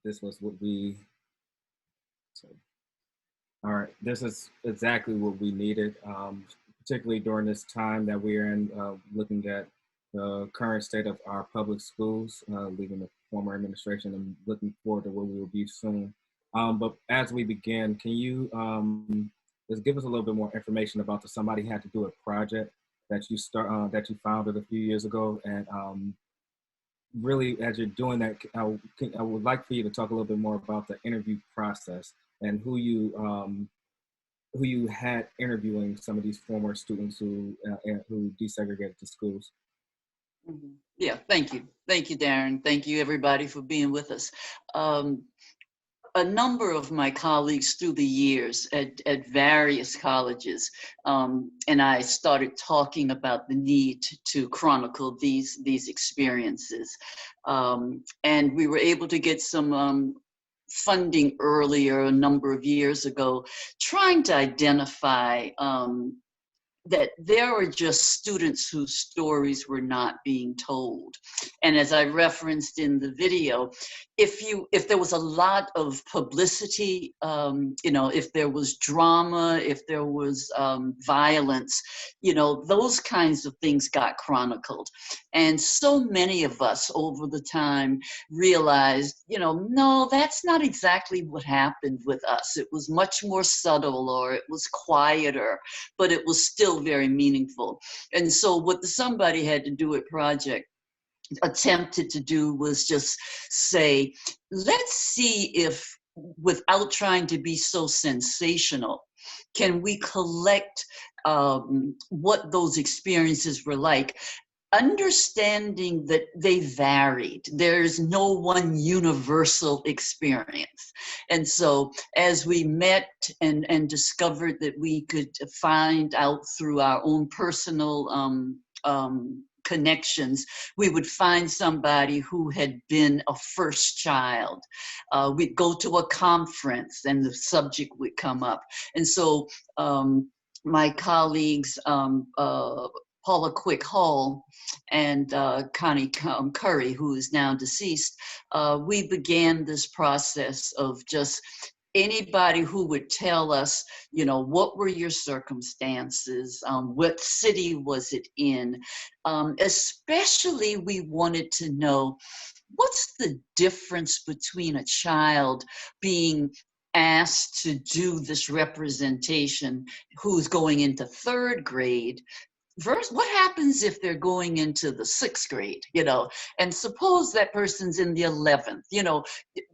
This was what we, so, all right, this is exactly what we needed, particularly during this time that we're in, looking at the current state of our public schools, leaving the former administration and looking forward to where we will be soon. But as we begin, can you just give us a little bit more information about the Somebody Had to Do It project that you founded a few years ago, and really, as you're doing that, I would like for you to talk a little bit more about the interview process and who you had interviewing some of these former students who desegregated the schools. Mhm. Yeah, thank you. Thank you, Darren. Thank you, everybody, for being with us. A number of my colleagues through the years at various colleges, and I started talking about the need to chronicle these experiences. And we were able to get some funding earlier, a number of years ago, trying to identify that there were just students whose stories were not being told. And as I referenced in the video, if there was a lot of publicity, if there was drama, if there was violence, those kinds of things got chronicled. And so many of us over the time realized, no, that's not exactly what happened with us. It was much more subtle, or it was quieter, but it was still very meaningful. And so what the Somebody Had to Do It project attempted to do was just say, let's see if, without trying to be so sensational, can we collect what those experiences were like, understanding that they varied. There's no one universal experience. And so as we met and discovered that we could find out through our own personal connections, we would find somebody who had been a first child. We'd go to a conference and the subject would come up. And so my colleagues, Paula Quick Hall and Connie Curry, who is now deceased, we began this process of just anybody who would tell us, what were your circumstances? What city was it in? Especially we wanted to know, what's the difference between a child being asked to do this representation who's going into third grade versus what happens if they're going into the 6th grade, and suppose that person's in the 11th,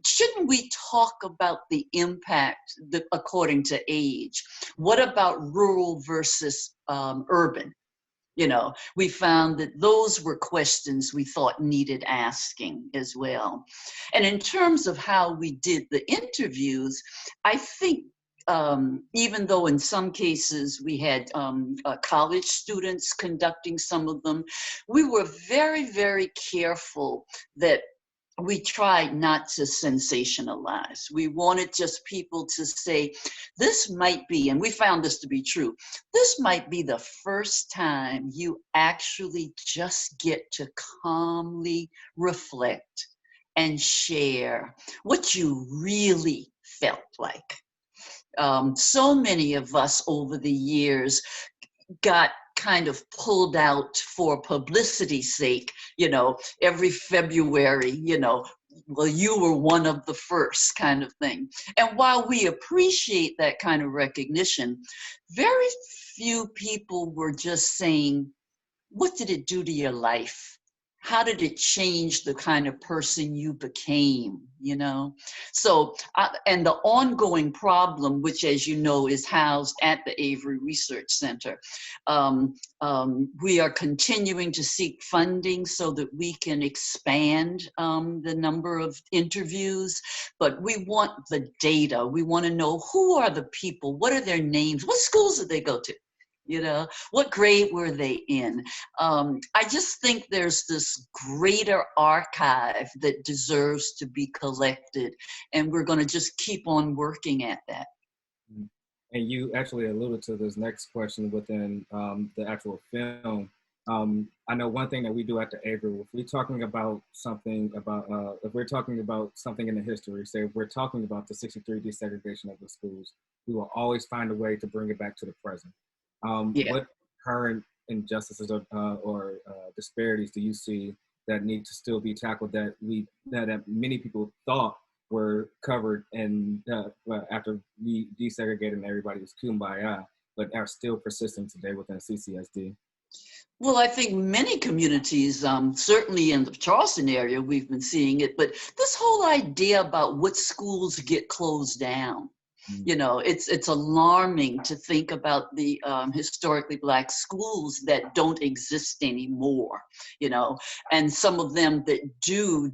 shouldn't we talk about the impact according to age? What about rural versus urban? We found that those were questions we thought needed asking as well. And in terms of how we did the interviews, I think even though in some cases we had college students conducting some of them, we were very, very careful that we tried not to sensationalize. We wanted just people to say, this might be, and we found this to be true, this might be the first time you actually just get to calmly reflect and share what you really felt like. So many of us over the years got kind of pulled out for publicity's sake, every February, well, you were one of the first kind of thing. And while we appreciate that kind of recognition, very few people were just saying, what did it do to your life? How did it change the kind of person you became, So, and the ongoing problem, which, as you know, is housed at the Avery Research Center, we are continuing to seek funding so that we can expand the number of interviews, but we want the data. We want to know, who are the people? What are their names? What schools did they go to? What grade were they in? I just think there's this greater archive that deserves to be collected, and we're going to just keep on working at that. And you actually alluded to this next question within the actual film. I know one thing that we do at the Avery, if we're talking about something about, if we're talking about something in the history, say if we're talking about the 63 desegregation of the schools, we will always find a way to bring it back to the present. Yeah. What current injustices or disparities do you see that need to still be tackled that many people thought were covered and after we desegregated and everybody was kumbaya, but are still persistent today within CCSD? Well, I think many communities, certainly in the Charleston area, we've been seeing it, but this whole idea about what schools get closed down, Mm. you know, it's alarming to think about the historically Black schools that don't exist anymore, you know, and some of them that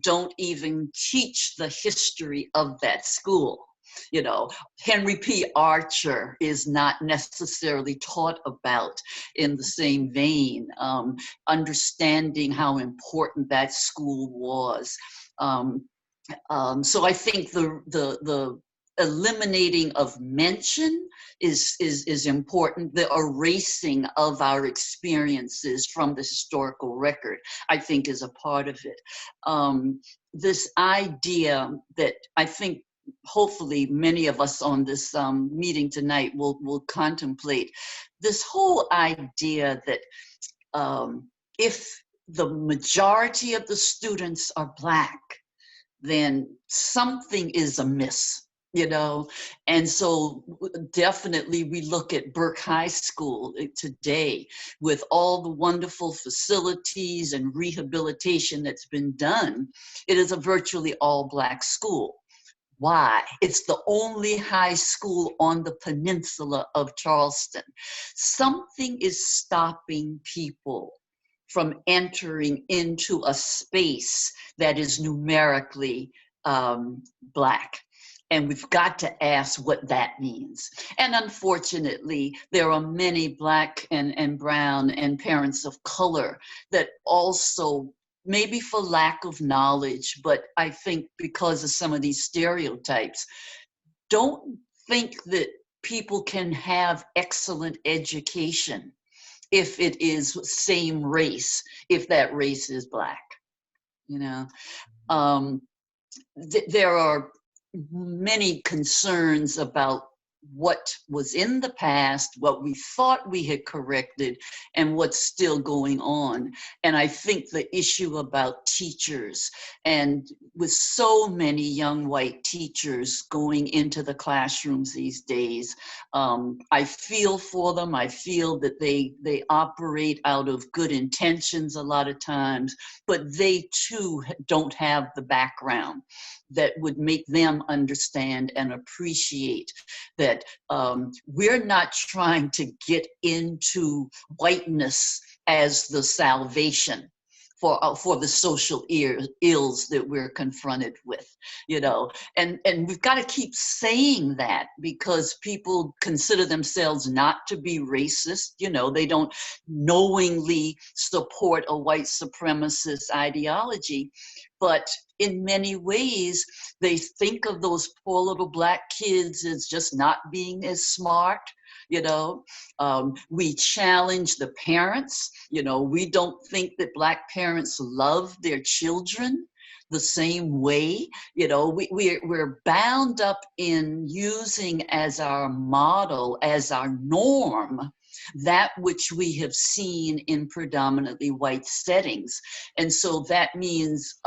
don't even teach the history of that school. You know, Henry P. Archer is not necessarily taught about in the same vein, understanding how important that school was. So I think the eliminating of mention is important. The erasing of our experiences from the historical record, I think, is a part of it. This idea that I think hopefully many of us on this meeting tonight will contemplate, this whole idea that if the majority of the students are Black, then something is amiss, you know? And so definitely we look at Burke High School today with all the wonderful facilities and rehabilitation that's been done. It is a virtually all Black school. Why? It's the only high school on the peninsula of Charleston. Something is stopping people from entering into a space that is numerically Black. And we've got to ask what that means. And unfortunately, there are many Black and brown and parents of color that also, maybe for lack of knowledge, but I think because of some of these stereotypes, don't think that people can have excellent education if it is same race, if that race is Black. You know, there are many concerns about what was in the past, what we thought we had corrected, and what's still going on. And I think the issue about teachers, and with so many young white teachers going into the classrooms these days, I feel for them. I feel that they operate out of good intentions a lot of times, but they too don't have the background that would make them understand and appreciate that we're not trying to get into whiteness as the salvation for the social ills that we're confronted with, you know, and we've got to keep saying that because people consider themselves not to be racist. You know, they don't knowingly support a white supremacist ideology, but in many ways, they think of those poor little Black kids as just not being as smart. You know, we challenge the parents. You know, we don't think that Black parents love their children the same way. You know, we're bound up in using as our model, as our norm, that which we have seen in predominantly white settings. And so that means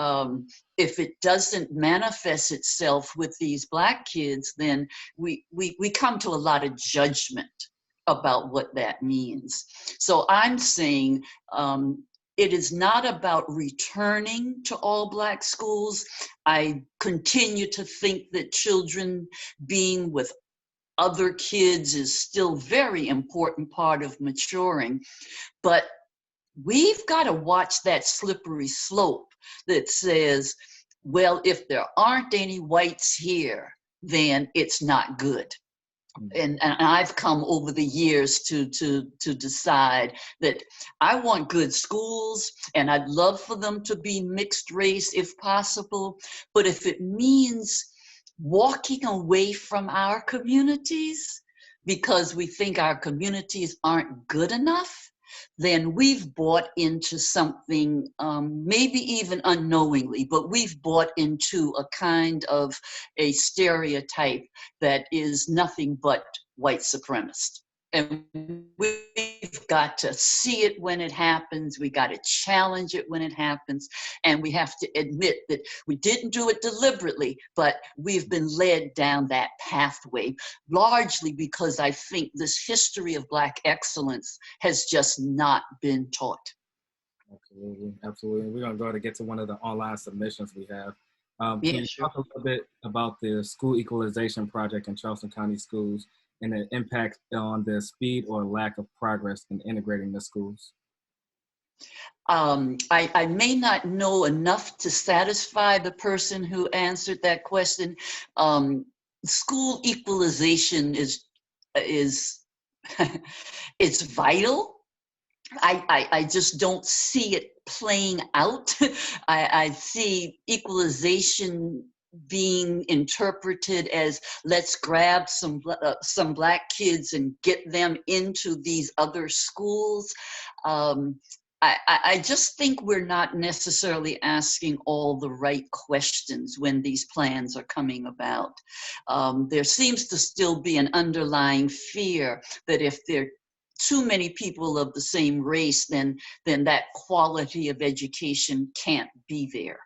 if it doesn't manifest itself with these Black kids, then we come to a lot of judgment about what that means. So I'm saying it is not about returning to all Black schools. I continue to think that children being with other kids is still very important part of maturing, but we've got to watch that slippery slope that says, well, if there aren't any whites here, then it's not good. And I've come over the years to decide that I want good schools and I'd love for them to be mixed race if possible. But if it means walking away from our communities because we think our communities aren't good enough, then we've bought into something, maybe even unknowingly, but we've bought into a kind of a stereotype that is nothing but white supremacist. And we've got to see it when it happens. We got to challenge it when it happens. And we have to admit that we didn't do it deliberately, but we've been led down that pathway, largely because I think this history of Black excellence has just not been taught. Absolutely, absolutely. We're going to go ahead and get to one of the online submissions we have. Can Yeah, you sure. talk a little bit about the school equalization project in Charleston County schools and the impact on the speed or lack of progress in integrating the schools? I may not know enough to satisfy the person who answered that question. School equalization is it's vital. I just don't see it playing out. I see equalization being interpreted as let's grab some Black kids and get them into these other schools. I just think we're not necessarily asking all the right questions when these plans are coming about. There seems to still be an underlying fear that if there are too many people of the same race, then that quality of education can't be there.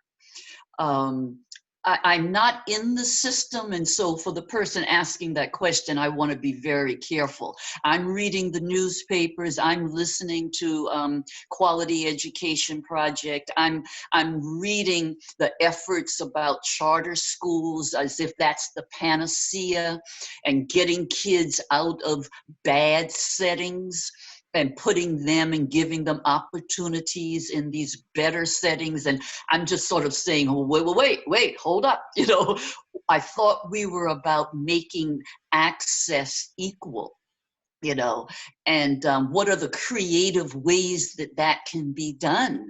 I'm not in the system, and so for the person asking that question, I want to be very careful. I'm reading the newspapers. I'm listening to Quality Education Project. I'm reading the efforts about charter schools as if that's the panacea, and getting kids out of bad settings and putting them and giving them opportunities in these better settings. And I'm just sort of saying, oh, wait, hold up. You know, I thought we were about making access equal, you know, and what are the creative ways that that can be done?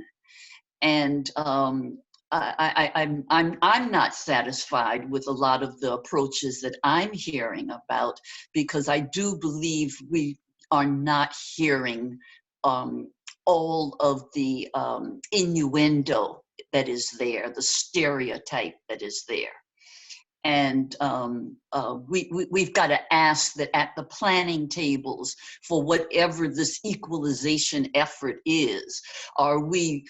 And I'm not satisfied with a lot of the approaches that I'm hearing about, because I do believe we are not hearing all of the innuendo that is there, the stereotype that is there. And we've got to ask that at the planning tables for whatever this equalization effort is, are we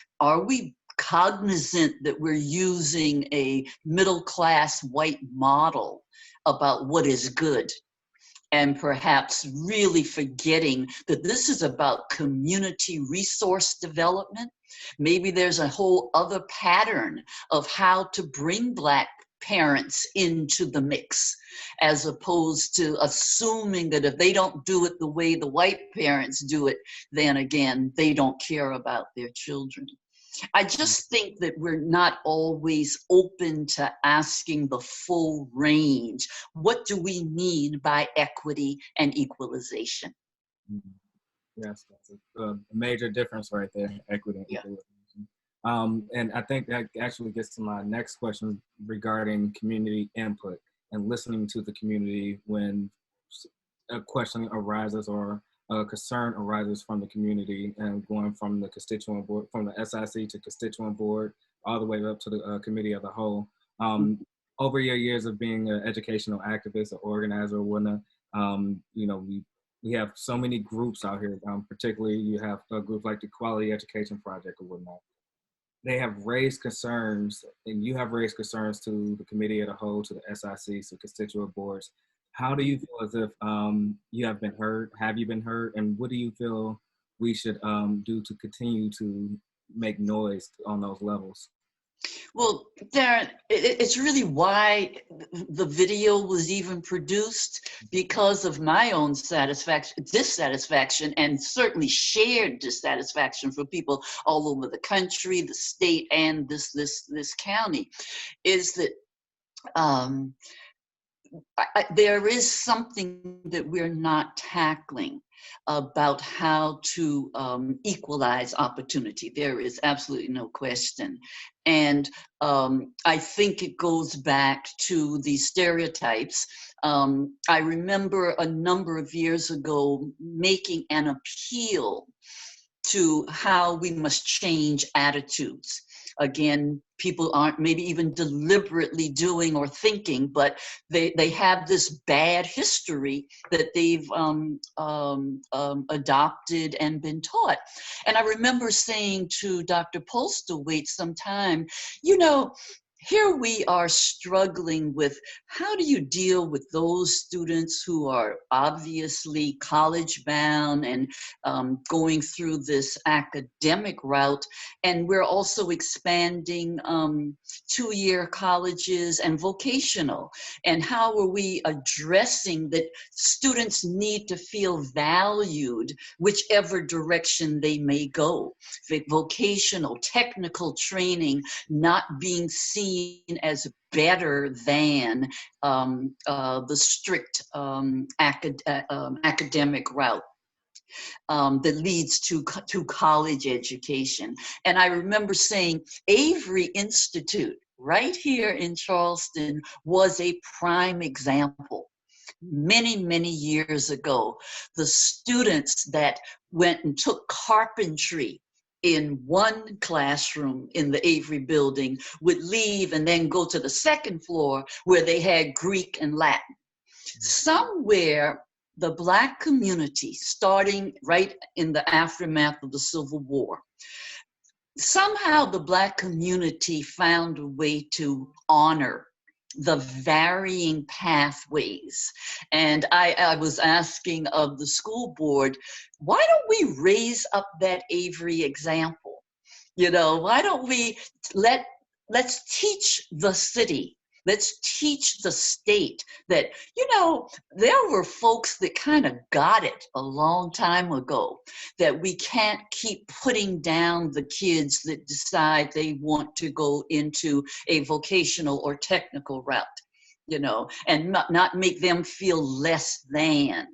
cognizant that we're using a middle-class white model about what is good, and perhaps really forgetting that this is about community resource development? Maybe there's a whole other pattern of how to bring Black parents into the mix, as opposed to assuming that if they don't do it the way the white parents do it, then again, they don't care about their children. I just think that we're not always open to asking the full range. What do we mean by equity and equalization? Mhm. Yes, that's a major difference right there, equity and Yeah. equalization. And I think that actually gets to my next question regarding community input and listening to the community when a question arises or a concern arises from the community, and going from the constituent board, from the SIC to constituent board, all the way up to the committee of the whole. Over your years of being an educational activist or organizer or whatnot, you know, we have so many groups out here, particularly you have a group like the Quality Education Project or whatnot. They have raised concerns, and you have raised concerns to the committee of the whole, to the SIC, to constituent boards. How do you feel as if you have been heard? Have you been heard? And what do you feel we should do to continue to make noise on those levels? Well, Darren, it's really why the video was even produced, because of my own dissatisfaction, and certainly shared dissatisfaction for people all over the country, the state, and this county, is that there is something that we're not tackling about how to equalize opportunity. There is absolutely no question. And I think it goes back to these stereotypes. I remember a number of years ago making an appeal to how we must change attitudes. Again, people aren't maybe even deliberately doing or thinking, but they have this bad history that they've adopted and been taught. And I remember saying to Dr. Postlethwaite sometime, you know, here we are struggling with how do you deal with those students who are obviously college bound and going through this academic route, and we're also expanding two-year colleges and vocational, and how are we addressing that students need to feel valued whichever direction they may go, vocational, technical training not being seen as better than the strict academic route that leads to college education. And I remember saying Avery Institute right here in Charleston was a prime example. Many, many years ago, the students that went and took carpentry in one classroom in the Avery building would leave and then go to the second floor where they had Greek and Latin. Somewhere, the Black community, starting right in the aftermath of the Civil War, somehow the Black community found a way to honor the varying pathways. And I was asking of the school board, why don't we raise up that Avery example? You know, why don't we let's teach the city, let's teach the state that, you know, there were folks that kind of got it a long time ago, that we can't keep putting down the kids that decide they want to go into a vocational or technical route, you know, and not make them feel less than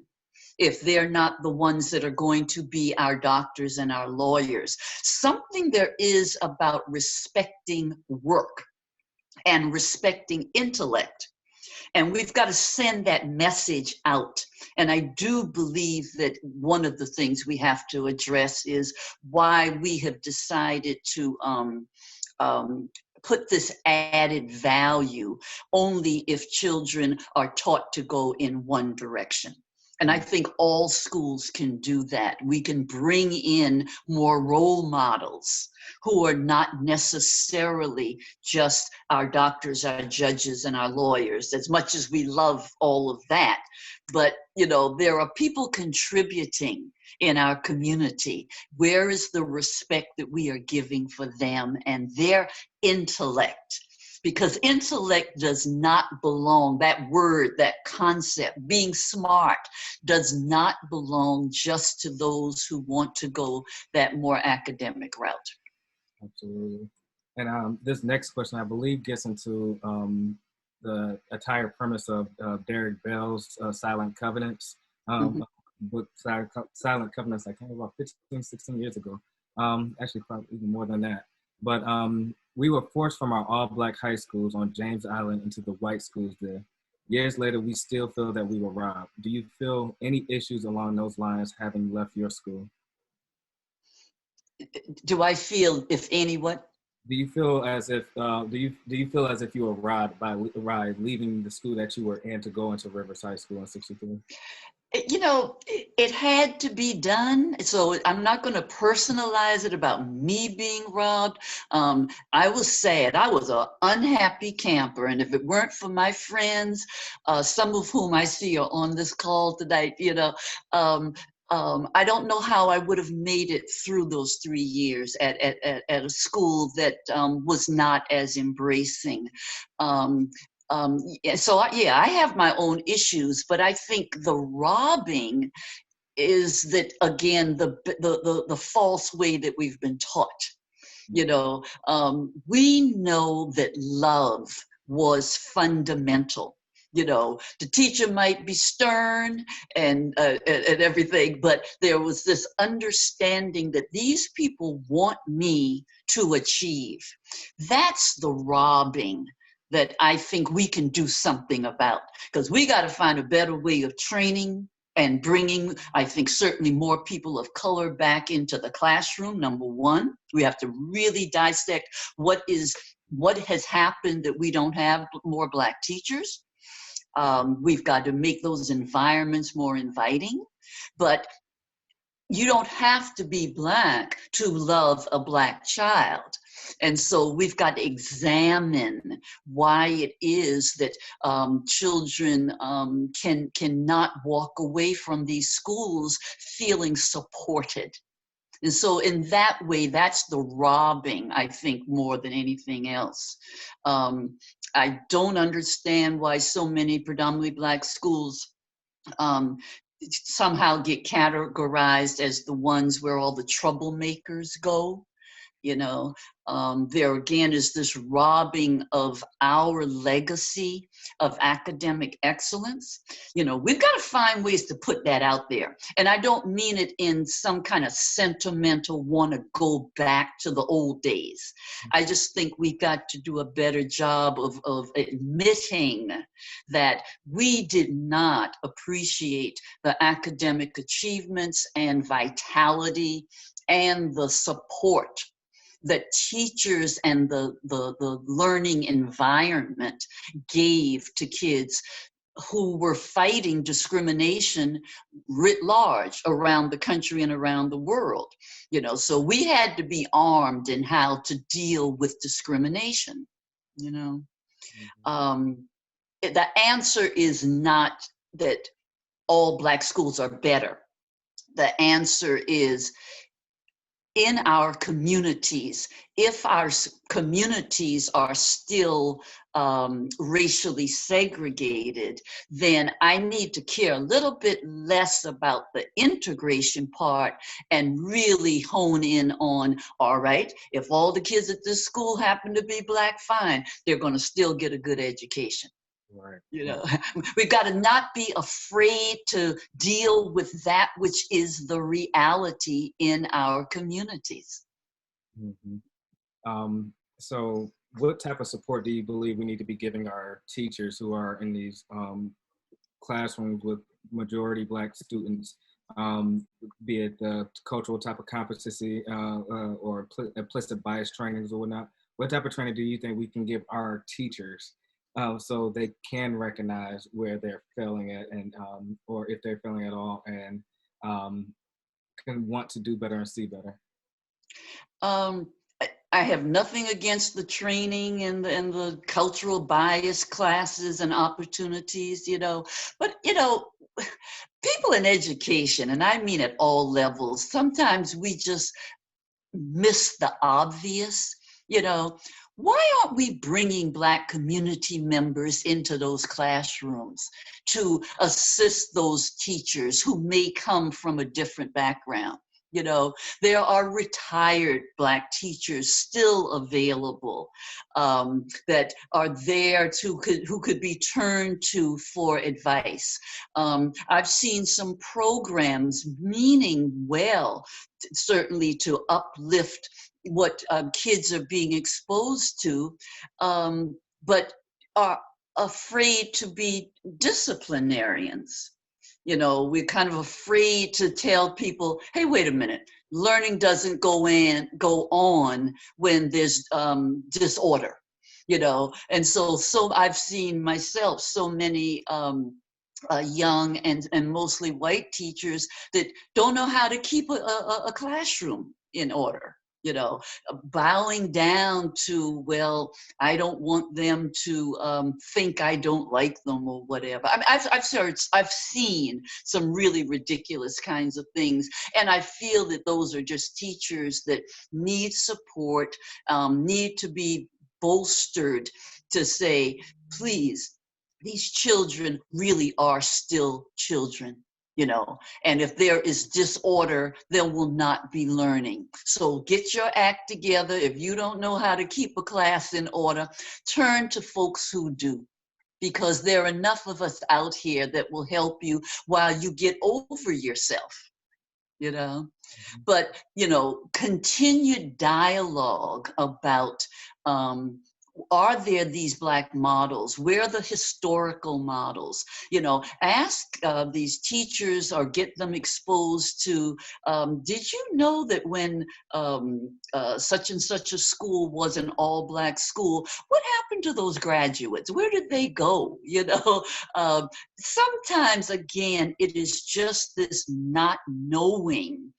if they're not the ones that are going to be our doctors and our lawyers. Something there is about respecting work and respecting intellect. And we've got to send that message out. And I do believe that one of the things we have to address is why we have decided to put this added value only if children are taught to go in one direction. And I think all schools can do that. We can bring in more role models who are not necessarily just our doctors, our judges, and our lawyers, as much as we love all of that. But, you know, there are people contributing in our community. Where is the respect that we are giving for them and their intellect? Because intellect does not belong, that word, that concept, being smart, does not belong just to those who want to go that more academic route. Absolutely. And this next question, I believe, gets into the entire premise of Derek Bell's Silent Covenants, book Silent Covenants, I came about 15, 16 years ago. Actually, probably even more than that. But we were forced from our all-Black high schools on James Island into the white schools there. Years later, we still feel that we were robbed. Do you feel any issues along those lines having left your school? Do I feel, if any, what? Do you feel as if do you feel as if you were robbed by leaving the school that you were in to go into Rivers High School in '63? You know, it had to be done. So I'm not going to personalize it about me being robbed. I was sad. I was an unhappy camper. And if it weren't for my friends, some of whom I see are on this call tonight, you know, I don't know how I would have made it through those 3 years at a school that was not as embracing. Yeah, I have my own issues, but I think the robbing is that, again, the false way that we've been taught. You know, we know that love was fundamental. You know, the teacher might be stern and everything, but there was this understanding that these people want me to achieve. That's the robbing that I think we can do something about, because we got to find a better way of training and bringing, I think, certainly more people of color back into the classroom. Number one, we have to really dissect what has happened that we don't have more Black teachers. We've got to make those environments more inviting. But you don't have to be Black to love a Black child. And so we've got to examine why it is that children cannot walk away from these schools feeling supported. And so in that way, that's the robbing, I think, more than anything else. I don't understand why so many predominantly Black schools somehow get categorized as the ones where all the troublemakers go. There again is this robbing of our legacy of academic excellence. We've got to find ways to put that out there. And I don't mean it in some kind of sentimental want to go back to the old days. I just think we've got to do a better job of admitting that we did not appreciate the academic achievements and vitality and the support that teachers and the learning environment gave to kids who were fighting discrimination writ large around the country and around the world. So we had to be armed in how to deal with discrimination. The answer is not that all Black schools are better. The answer is, in our communities, if our communities are still racially segregated, then I need to care a little bit less about the integration part and really hone in on, all right, if all the kids at this school happen to be Black, fine, they're going to still get a good education. Right. We've got to not be afraid to deal with that which is the reality in our communities. Mm-hmm. So what type of support do you believe we need to be giving our teachers who are in these classrooms with majority Black students, be it the cultural type of competency or implicit bias trainings or whatnot? What type of training do you think we can give our teachers so they can recognize where they're failing at, and or if they're failing at all, and can want to do better and see better? I have nothing against the training and the cultural bias classes and opportunities, but people in education, and I mean at all levels, sometimes we just miss the obvious. Why aren't we bringing Black community members into those classrooms to assist those teachers who may come from a different background? There are retired Black teachers still available that are there who could be turned to for advice. I've seen some programs meaning well, certainly to uplift what kids are being exposed to, but are afraid to be disciplinarians. We're kind of afraid to tell people, hey, wait a minute, learning doesn't go on when there's disorder, and so I've seen myself so many young and mostly white teachers that don't know how to keep a classroom in order. Bowing down to, well, I don't want them to think I don't like them or whatever. I mean, I've seen some really ridiculous kinds of things, and I feel that those are just teachers that need support, need to be bolstered to say, please, these children really are still children. And if there is disorder, there will not be learning. So get your act together. If you don't know how to keep a class in order, turn to folks who do, because there are enough of us out here that will help you while you get over yourself, But, continued dialogue about are there these Black models? Where are the historical models? You know, ask these teachers or get them exposed to, did you know that when such and such a school was an all Black school, what happened to those graduates? Where did they go? You know, sometimes, again, it is just this not knowing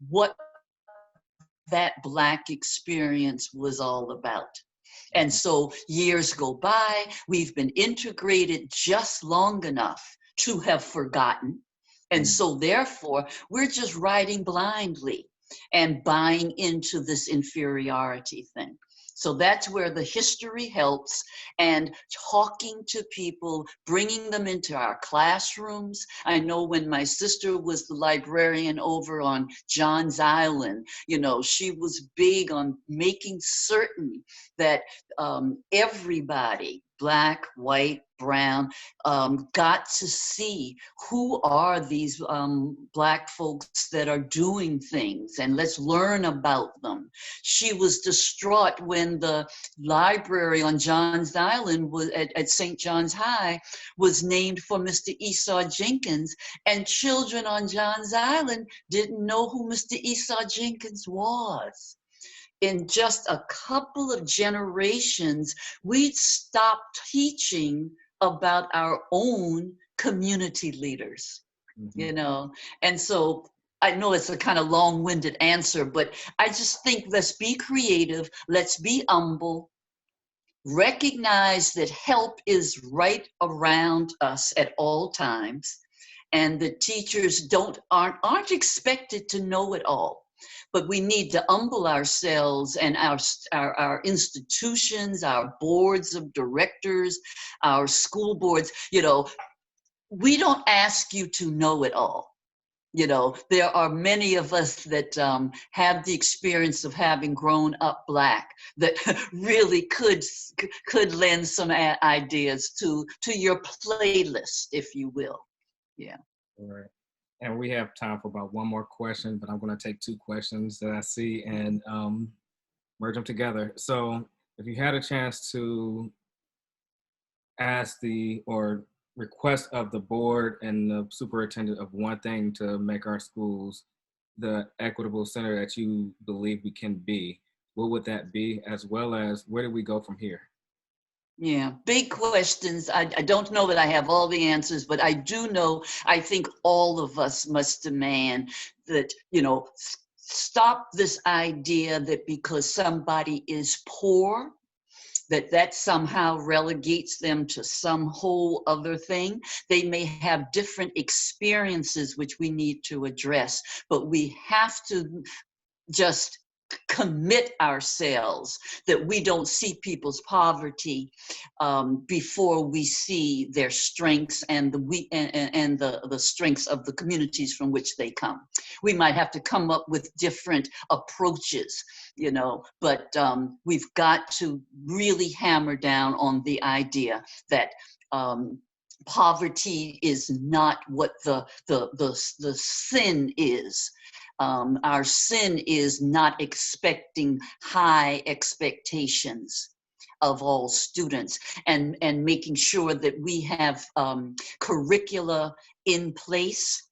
what that Black experience was all about. And so years go by, we've been integrated just long enough to have forgotten. And so therefore, we're just riding blindly and buying into this inferiority thing. So that's where the history helps, and talking to people, bringing them into our classrooms. I know when my sister was the librarian over on Johns Island, you know, she was big on making certain that everybody, Black, white, brown, got to see who are these Black folks that are doing things, and let's learn about them. She was distraught when the library on Johns Island was at St. John's High was named for Mr. Esau Jenkins, and children on Johns Island didn't know who Mr. Esau Jenkins was. In just a couple of generations, we'd stopped teaching about our own community leaders, you know? And so I know it's a kind of long-winded answer, but I just think let's be creative, let's be humble, recognize that help is right around us at all times, and the teachers aren't expected to know it all. But we need to humble ourselves and our institutions, our boards of directors, our school boards. You know, we don't ask you to know it all. You know, there are many of us that have the experience of having grown up Black that really could lend some ideas to your playlist, if you will. Yeah. All right. And we have time for about one more question, but I'm going to take two questions that I see and merge them together. So if you had a chance to ask or request of the board and the superintendent of one thing to make our schools the equitable center that you believe we can be, what would that be? As well as where do we go from here? Yeah, big questions. I don't know that I have all the answers, but I do know, I think all of us must demand that, you know, stop this idea that because somebody is poor, that somehow relegates them to some whole other thing. They may have different experiences which we need to address, but we have to just commit ourselves that we don't see people's poverty before we see their strengths and the strengths of the communities from which they come. We might have to come up with different approaches, you know, but we've got to really hammer down on the idea that poverty is not what the sin is. Our sin is not expecting high expectations of all students, and making sure that we have curricula in place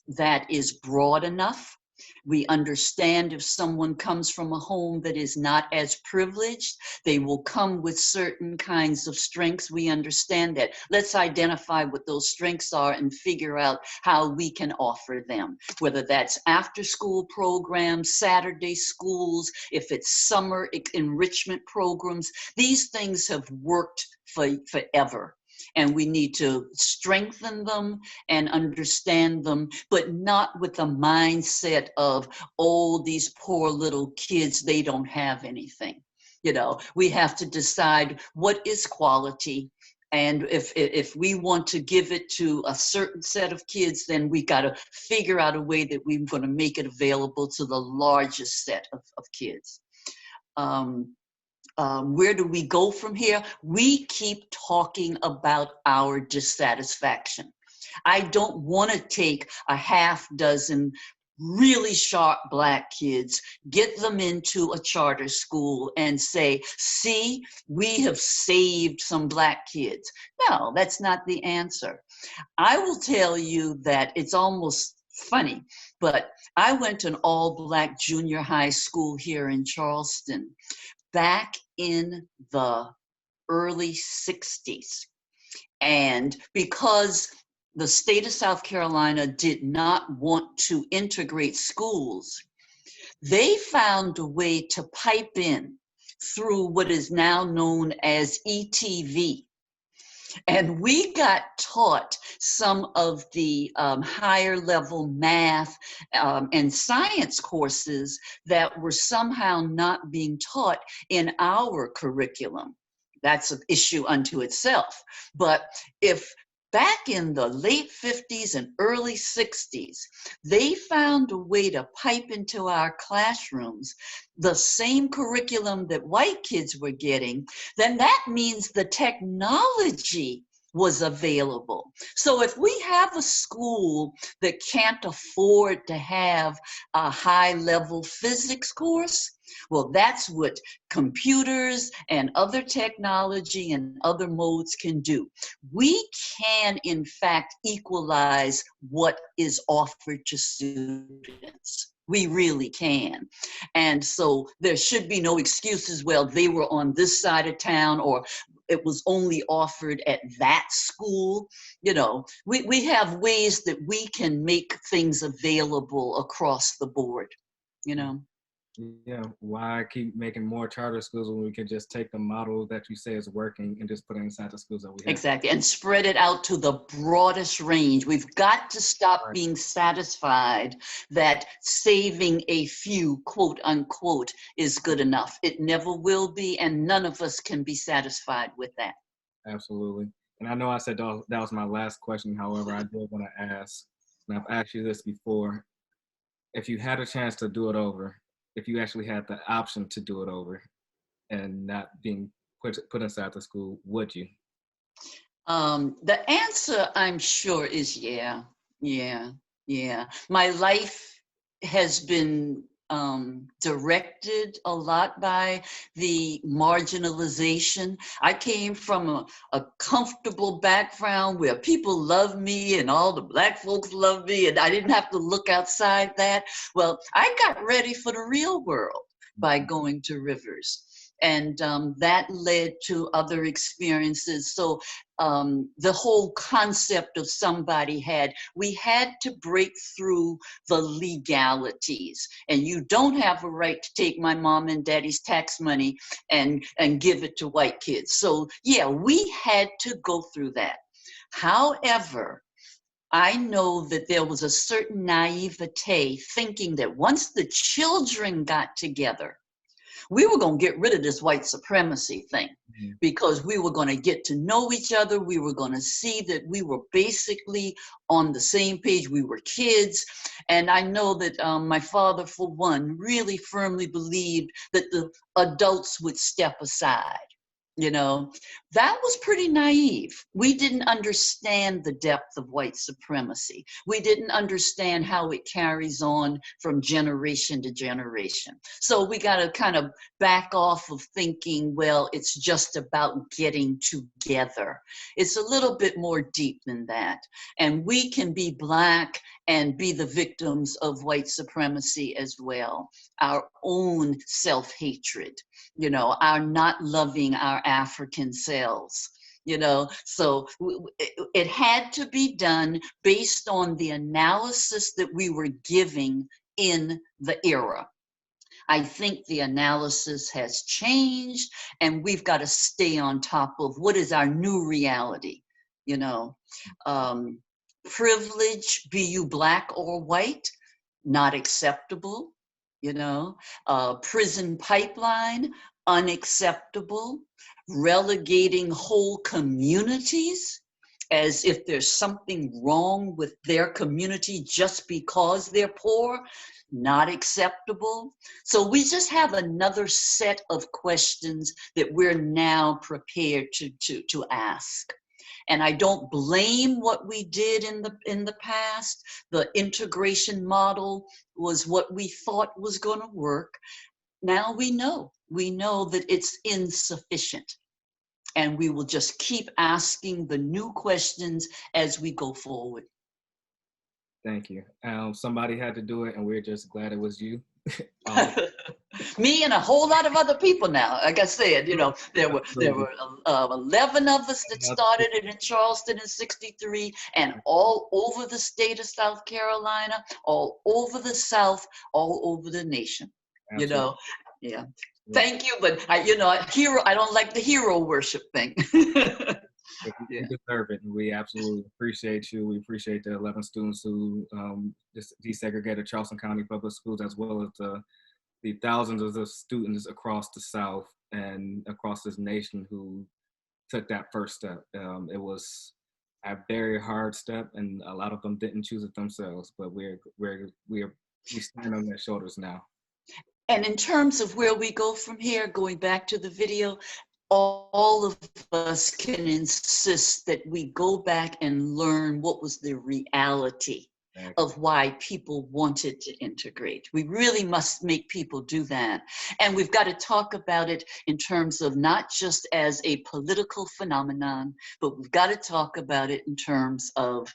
that is broad enough. We understand if someone comes from a home that is not as privileged, they will come with certain kinds of strengths. We understand that. Let's identify what those strengths are and figure out how we can offer them, whether that's after-school programs, Saturday schools, if it's summer enrichment programs. These things have worked forever. And we need to strengthen them and understand them, but not with the mindset of, oh, these poor little kids, they don't have anything. You know, we have to decide what is quality. And if we want to give it to a certain set of kids, then we got to figure out a way that we're going to make it available to the largest set of kids. Where do we go from here? We keep talking about our dissatisfaction. I don't want to take a half dozen really sharp Black kids, get them into a charter school and say, see, we have saved some Black kids. No, that's not the answer. I will tell you that it's almost funny, but I went to an all-Black junior high school here in Charleston back in the early 60s. And because the state of South Carolina did not want to integrate schools, they found a way to pipe in through what is now known as ETV. And we got taught some of the higher level math and science courses that were somehow not being taught in our curriculum. That's an issue unto itself. But if back in the late 50s and early 60s, they found a way to pipe into our classrooms the same curriculum that white kids were getting, then that means the technology was available. So if we have a school that can't afford to have a high-level physics course, well, that's what computers and other technology and other modes can do. We can, in fact, equalize what is offered to students. We really can. And so there should be no excuses, well, they were on this side of town, or it was only offered at that school. You know, we have ways that we can make things available across the board, you know. Yeah, why keep making more charter schools when we can just take the model that you say is working and just put it inside the schools that we have? Exactly, and spread it out to the broadest range. We've got to stop Right. being satisfied that saving a few, quote unquote, is good enough. It never will be, and none of us can be satisfied with that. Absolutely. And I know I said that was my last question. However, I did want to ask, and I've asked you this before, if you had a chance to do it over, if you actually had the option to do it over and not being put inside the school, would you? The answer, I'm sure, is yeah, yeah, yeah. My life has been directed a lot by the marginalization. I came from a comfortable background where people love me and all the Black folks love me, and I didn't have to look outside that. Well, I got ready for the real world by going to Rivers. And that led to other experiences. So the whole concept of we had to break through the legalities. And you don't have a right to take my mom and daddy's tax money and give it to white kids. So yeah, we had to go through that. However, I know that there was a certain naivete thinking that once the children got together, we were going to get rid of this white supremacy thing, because we were going to get to know each other. We were going to see that we were basically on the same page. We were kids. And I know that my father, for one, really firmly believed that the adults would step aside. You know, that was pretty naive. We didn't understand the depth of white supremacy. We didn't understand how it carries on from generation to generation. So we got to kind of back off of thinking, well, it's just about getting together. It's a little bit more deep than that. And we can be Black and be the victims of white supremacy as well. Our own self-hatred, you know, our not loving our African selves, you know. So it had to be done based on the analysis that we were giving in the era. I think the analysis has changed, and we've got to stay on top of what is our new reality, you know. Privilege, be you Black or white, not acceptable, you know. Prison pipeline, unacceptable. Relegating whole communities as if there's something wrong with their community just because they're poor, not acceptable. So we just have another set of questions that we're now prepared to ask. And I don't blame what we did in the past. The integration model was what we thought was going to work. Now we know that it's insufficient. And we will just keep asking the new questions as we go forward. Thank you. Somebody had to do it, and we're just glad it was you. Me and a whole lot of other people now. Like I said, there were 11 of us that started it in Charleston in '63, and all over the state of South Carolina, all over the South, all over the nation. Absolutely. Yeah. Thank you, but I don't like the hero worship thing. You deserve it, and we absolutely appreciate you. We appreciate the 11 students who just desegregated Charleston County Public Schools, as well as the thousands of the students across the South and across this nation who took that first step. It was a very hard step, and a lot of them didn't choose it themselves. But we stand on their shoulders now. And in terms of where we go from here, going back to the video, all of us can insist that we go back and learn what was the reality of why people wanted to integrate. We really must make people do that. And we've got to talk about it in terms of not just as a political phenomenon, but we've got to talk about it in terms of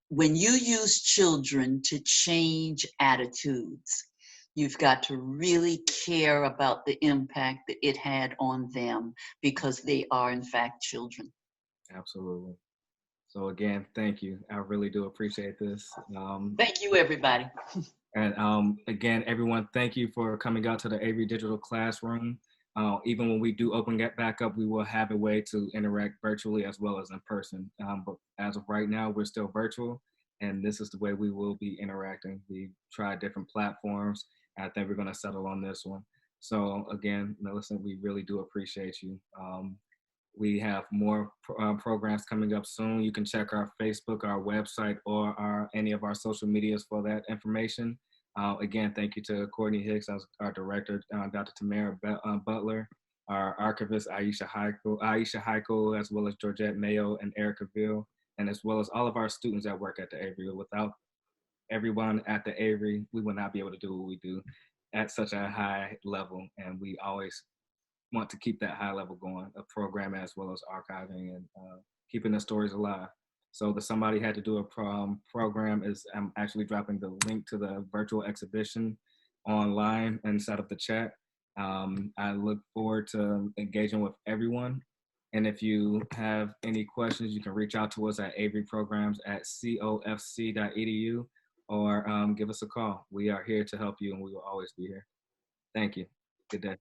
when you use children to change attitudes, you've got to really care about the impact that it had on them, because they are, in fact, children. Absolutely. So again, thank you. I really do appreciate this. Thank you, everybody. And again, everyone, thank you for coming out to the Avery Digital Classroom. Even when we do open it back up, we will have a way to interact virtually as well as in person. But as of right now, we're still virtual, and this is the way we will be interacting. We tried different platforms. I think we're going to settle on this one. So again, Millicent, we really do appreciate you. We have more programs coming up soon. You can check our Facebook, our website, or any of our social medias for that information. Again, thank you to Courtney Hicks, our director, Dr. Tamara Butler, our archivist, Aisha Heiko, as well as Georgette Mayo and Erica Ville, and as well as all of our students that work at the Avery. Without everyone at the Avery, we would not be able to do what we do at such a high level. And we always want to keep that high level going, a program as well as archiving and keeping the stories alive. So the Somebody Had to Do a program is, I'm actually dropping the link to the virtual exhibition online inside of the chat. I look forward to engaging with everyone. And if you have any questions, you can reach out to us at averyprograms@cofc.edu or give us a call. We are here to help you, and we will always be here. Thank you. Good day.